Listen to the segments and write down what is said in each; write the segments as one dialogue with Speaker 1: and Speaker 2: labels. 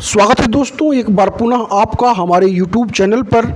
Speaker 1: स्वागत है दोस्तों, एक बार पुनः आपका हमारे YouTube चैनल पर।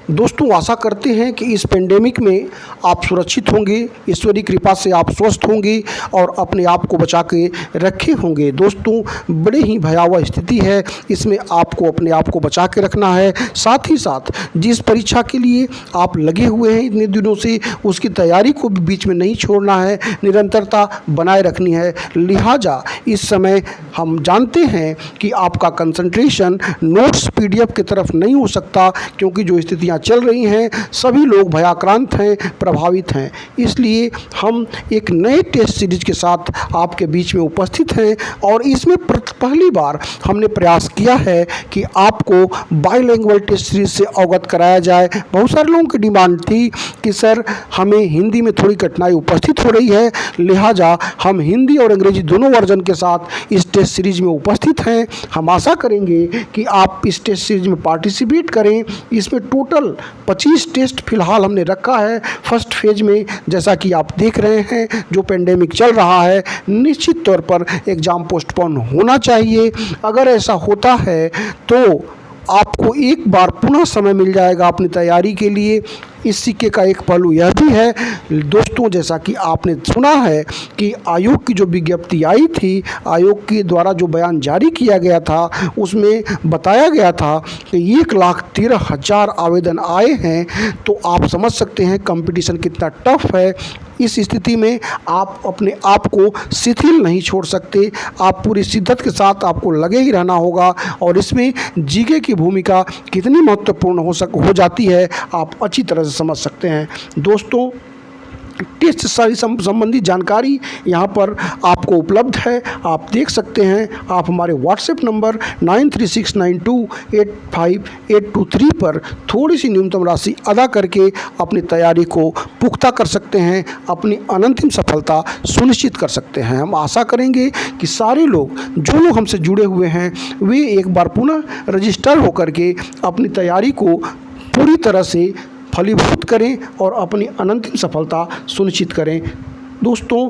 Speaker 1: दोस्तों, आशा करते हैं कि इस पेंडेमिक में आप सुरक्षित होंगे, ईश्वरी कृपा से आप स्वस्थ होंगे और अपने आप को बचा के रखे होंगे। दोस्तों, बड़े ही भयावह स्थिति है, इसमें आपको अपने आप को बचा के रखना है। साथ ही साथ जिस परीक्षा के लिए आप लगे हुए हैं इतने दिनों से, उसकी तैयारी को भी बीच में नहीं छोड़ना है, निरंतरता बनाए रखनी है। लिहाजा इस समय हम जानते हैं कि आपका कंसंट्रेशन नोट्स PDF की तरफ नहीं हो सकता, क्योंकि जो स्थितियाँ चल रही हैं सभी लोग भयाक्रांत हैं, प्रभावित हैं। इसलिए हम एक नए टेस्ट सीरीज के साथ आपके बीच में उपस्थित हैं और इसमें पहली बार हमने प्रयास किया है कि आपको बाइलिंगुअल टेस्ट सीरीज से अवगत कराया जाए। बहुत सारे लोगों की डिमांड थी कि सर हमें हिंदी में थोड़ी कठिनाई उपस्थित हो रही है, लिहाजा हम हिंदी और अंग्रेजी दोनों वर्जन के साथ इस टेस्ट सीरीज में उपस्थित हैं। हम आशा करेंगे कि आप इस टेस्ट सीरीज में पार्टिसिपेट करें। इसमें टोटल 25 टेस्ट फिलहाल हमने रखा है फर्स्ट फेज में। जैसा कि आप देख रहे हैं, जो पेंडेमिक चल रहा है, निश्चित तौर पर एग्ज़ाम पोस्टपोन होना चाहिए। अगर ऐसा होता है तो आपको एक बार पुनः समय मिल जाएगा अपनी तैयारी के लिए। इस सिक्के का एक पहलू यह भी है दोस्तों, जैसा कि आपने सुना है कि आयोग की जो विज्ञप्ति आई थी, आयोग के द्वारा जो बयान जारी किया गया था, उसमें बताया गया था कि 1,13,000 आवेदन आए हैं। तो आप समझ सकते हैं कंपटीशन कितना टफ है। इस स्थिति में आप अपने आप को शिथिल नहीं छोड़ सकते, आप पूरी शिद्दत के साथ आपको लगे ही रहना होगा। और इसमें जीके की भूमिका कितनी महत्वपूर्ण हो जाती है, आप अच्छी तरह से समझ सकते हैं। दोस्तों, टेस्ट सारी संबंधी जानकारी यहाँ पर आपको उपलब्ध है, आप देख सकते हैं। आप हमारे व्हाट्सएप नंबर 9369285823 पर थोड़ी सी न्यूनतम राशि अदा करके अपनी तैयारी को पुख्ता कर सकते हैं, अपनी अनंतिम सफलता सुनिश्चित कर सकते हैं। हम आशा करेंगे कि सारे लोग, जो लोग हमसे जुड़े हुए हैं, वे एक बार पुनः रजिस्टर होकर के अपनी तैयारी को पूरी तरह से फलीभूत करें और अपनी अनंतिम सफलता सुनिश्चित करें। दोस्तों,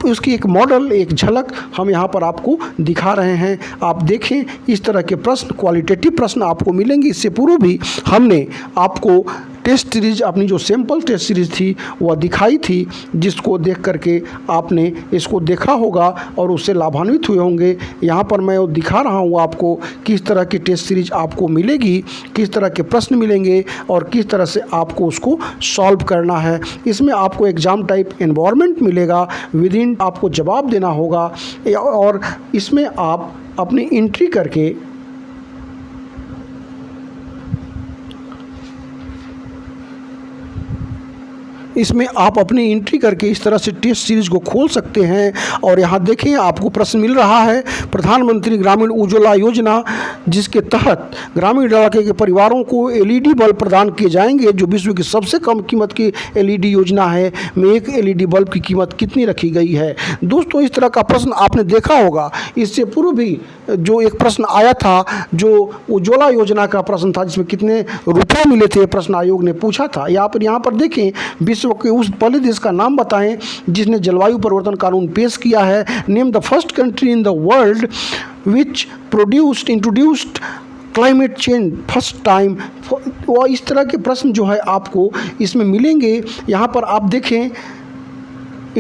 Speaker 1: उसकी एक मॉडल, एक झलक हम यहाँ पर आपको दिखा रहे हैं। आप देखें, इस तरह के प्रश्न, क्वालिटेटिव प्रश्न आपको मिलेंगे। इससे पूर्व भी हमने आपको टेस्ट सीरीज, अपनी जो सैम्पल टेस्ट सीरीज थी वह दिखाई थी, जिसको देख करके आपने इसको देखा होगा और उससे लाभान्वित हुए होंगे। यहाँ पर मैं वो दिखा रहा हूँ आपको किस तरह की टेस्ट सीरीज आपको मिलेगी, किस तरह के प्रश्न मिलेंगे और किस तरह से आपको उसको सॉल्व करना है। इसमें आपको एग्ज़ाम टाइप एनवायरनमेंट मिलेगा, विदिन आपको जवाब देना होगा और इसमें आप अपनी एंट्री करके इस तरह से टेस्ट सीरीज को खोल सकते हैं। और यहाँ देखें, आपको प्रश्न मिल रहा है, प्रधानमंत्री ग्रामीण उज्ज्वला योजना, जिसके तहत ग्रामीण इलाके के परिवारों को LED बल्ब प्रदान किए जाएंगे, जो विश्व की सबसे कम कीमत की LED योजना है, में एक LED बल्ब की कीमत कितनी रखी गई है। दोस्तों, इस तरह का प्रश्न आपने देखा होगा। इससे पूर्व भी जो एक प्रश्न आया था, जो उज्ज्वला योजना का प्रश्न था, जिसमें कितने रुपये मिले थे, प्रश्न आयोग ने पूछा था। यहाँ पर देखें, विश्व के उस पहले देश का नाम बताएं जिसने जलवायु परिवर्तन कानून पेश किया है। Name the first country in the world which introduced climate change first time. और इस तरह के प्रश्न जो है आपको इसमें मिलेंगे। यहाँ पर आप देखें,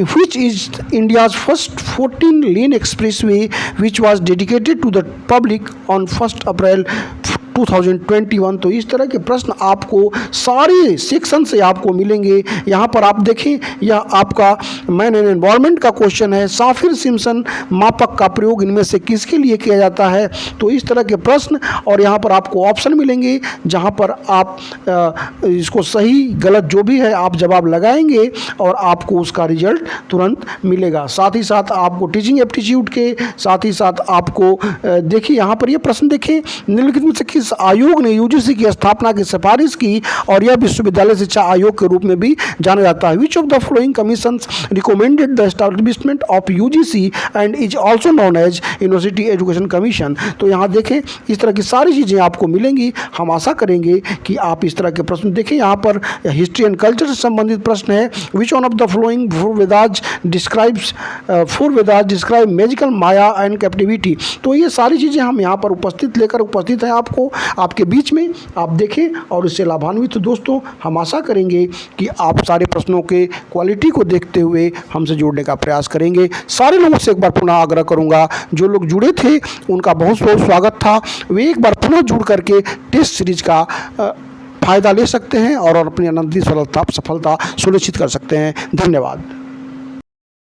Speaker 1: which is India's first 14-lane expressway which was dedicated to the public on 1st April 2021। तो इस तरह के प्रश्न आपको सारे सेक्शन से आपको मिलेंगे। यहाँ पर आप देखें, यह आपका मैन एंड एनवायरनमेंट का क्वेश्चन है। साफिर सिम्पसन मापक का प्रयोग इनमें से किसके लिए किया जाता है। तो इस तरह के प्रश्न, और यहाँ पर आपको ऑप्शन मिलेंगे, जहाँ पर आप इसको सही गलत जो भी है आप जवाब लगाएंगे और आपको उसका रिजल्ट तुरंत मिलेगा। साथ ही साथ आपको टीचिंग एप्टीट्यूड के साथ ही साथ आपको देखिए, यहाँ पर ये प्रश्न देखें, निम्नलिखित में से किस किस आयोग ने यूजीसी की स्थापना की सिफारिश की और यह विश्वविद्यालय शिक्षा आयोग के रूप में भी जाना जाता है। Which of the following commissions recommended the establishment of UGC and is also known as university education commission. तो यहाँ देखें इस तरह की सारी चीज़ें आपको मिलेंगी। हम आशा करेंगे कि आप इस तरह के प्रश्न देखें। यहाँ पर हिस्ट्री एंड कल्चर से संबंधित प्रश्न है। Which one of the following four Vedas describe magical Maya and captivity. तो ये सारी चीज़ें हम यहाँ पर उपस्थित हैं आपको आपके बीच में। आप देखें और इससे लाभान्वित हो। दोस्तों हम आशा करेंगे कि आप सारे प्रश्नों के क्वालिटी को देखते हुए हमसे जुड़ने का प्रयास करेंगे। सारे लोगों से एक बार पुनः आग्रह करूंगा, जो लोग जुड़े थे उनका बहुत बहुत स्वागत था। वे एक बार पुनः जुड़ करके टेस्ट सीरीज का फ़ायदा ले सकते हैं और अपनी अनंत सफलता सुनिश्चित कर सकते हैं। धन्यवाद।